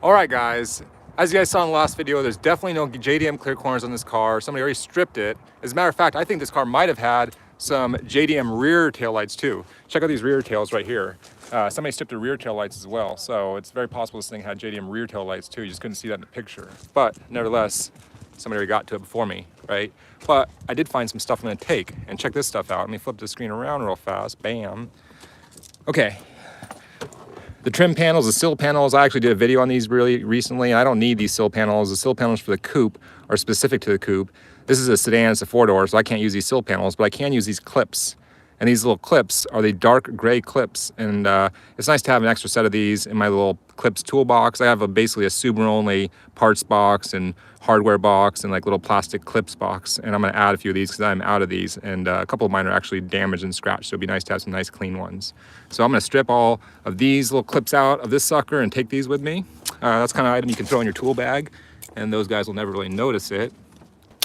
All right, guys. As you guys saw in the last video, there's definitely no JDM Clear Corners on this car. Somebody already stripped it. As a matter of fact, I think this car might have had some JDM rear taillights too. Check out these rear tails right here. Somebody stripped the rear tail lights as well. So it's very possible this thing had JDM rear tail lights too. You just couldn't see that in the picture. But nevertheless, somebody already got to it before me, right? But I did find some stuff I'm gonna take, and check this stuff out. Let me flip the screen around real fast, bam. Okay. The trim panels, the sill panels, I actually did a video on these really recently. I don't need these sill panels. The sill panels for the coupe are specific to the coupe. This is a sedan, it's a four-door, so I can't use these sill panels, but I can use these clips. And these little clips are the dark gray clips. And it's nice to have an extra set of these in my little clips toolbox. I have basically a Subaru-only parts box and hardware box and like little plastic clips box. And I'm gonna add a few of these because I'm out of these. And a couple of mine are actually damaged and scratched. So it'd be nice to have some nice clean ones. So I'm gonna strip all of these little clips out of this sucker and take these with me. That's kind of item you can throw in your tool bag and those guys will never really notice it.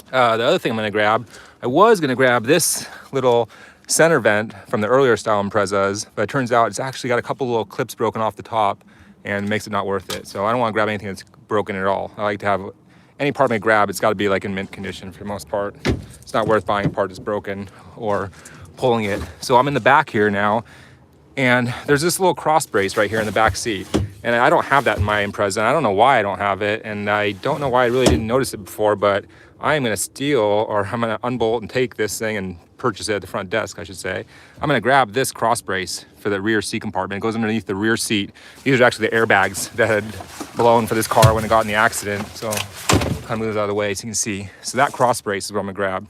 The other thing I'm gonna grab, I was gonna grab this little center vent from the earlier style Imprezas, but it turns out it's actually got a couple little clips broken off the top and makes it not worth it. So I don't want to grab anything that's broken at all. I like to have any part I grab, it's got to be like in mint condition for the most part. It's not worth buying a part that's broken or pulling it. So I'm in the back here now, and there's this little cross brace right here in the back seat. And I don't have that in my Impreza. I don't know why I don't have it, and I don't know why I really didn't notice it before, but I'm gonna steal, or I'm gonna unbolt and take this thing and purchase it at the front desk, I should say. I'm gonna grab this cross brace for the rear seat compartment. It goes underneath the rear seat. These are actually the airbags that had blown for this car when it got in the accident. So kind of move this out of the way so you can see. So that cross brace is what I'm gonna grab.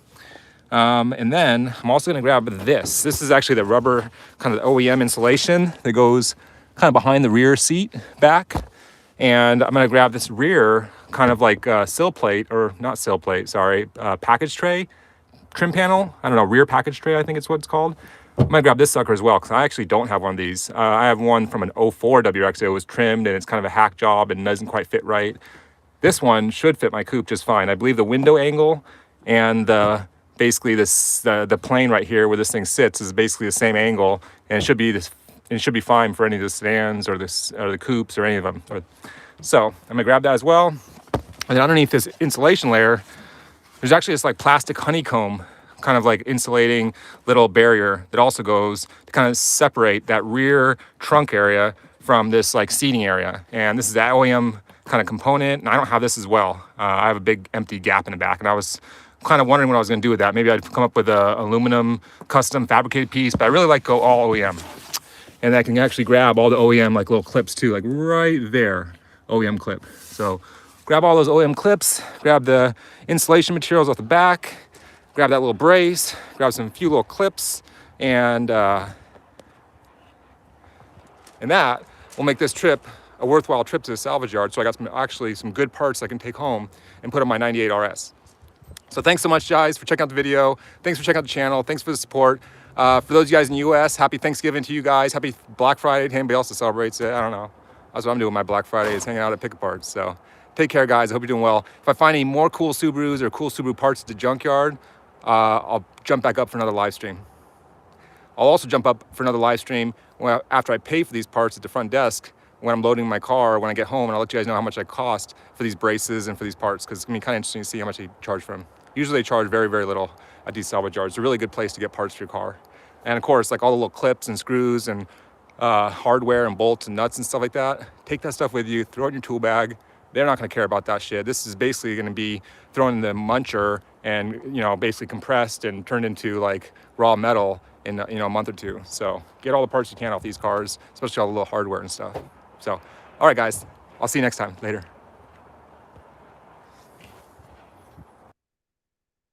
And then I'm also gonna grab this. This is actually the rubber, kind of the OEM insulation that goes kind of behind the rear seat back. And I'm gonna grab this rear kind of like sill plate, or not sill plate, sorry, package tray, trim panel. I don't know, rear package tray, I think it's what it's called. I'm gonna grab this sucker as well, because I actually don't have one of these. I have one from an 04 WRX. It was trimmed and it's kind of a hack job and doesn't quite fit right. This one should fit my coupe just fine. I believe the window angle and basically the plane right here where this thing sits is basically the same angle, and it should be fine for any of the sedans or the coupes or any of them. So I'm gonna grab that as well. And then underneath this insulation layer, there's actually this like plastic honeycomb kind of like insulating little barrier that also goes to kind of separate that rear trunk area from this like seating area. And this is the OEM kind of component, and I don't have this as well. I have a big empty gap in the back, and I was kind of wondering what I was gonna do with that. Maybe I'd come up with a aluminum custom fabricated piece, but I really like go all OEM. And I can actually grab all the OEM like little clips too, like right there, OEM clip. So grab all those OEM clips, grab the insulation materials off the back, grab that little brace, grab some few little clips, and that will make this trip a worthwhile trip to the salvage yard. So I got some good parts I can take home and put on my 98 RS. So thanks so much, guys, for checking out the video. Thanks for checking out the channel. Thanks for the support. For those of you guys in the US, happy Thanksgiving to you guys. Happy Black Friday to anybody else that celebrates it. I don't know. That's what I'm doing with my Black Friday, is hanging out at Pick-A-Parts. So take care, guys. I hope you're doing well. If I find any more cool Subarus or cool Subaru parts at the junkyard, I'll jump back up for another live stream. I'll also jump up for another live stream after I pay for these parts at the front desk when I'm loading my car, when I get home, and I'll let you guys know how much I cost for these braces and for these parts, because it's gonna be kind of interesting to see how much they charge for them. Usually they charge very, very little at these salvage yards. It's a really good place to get parts for your car. And of course, like all the little clips and screws and hardware and bolts and nuts and stuff like that, take that stuff with you, throw it in your tool bag. They're not gonna care about that shit. This is basically gonna be thrown in the muncher and, you know, basically compressed and turned into like raw metal in, you know, a month or two. So get all the parts you can off these cars, especially all the little hardware and stuff. So, all right, guys, I'll see you next time. Later.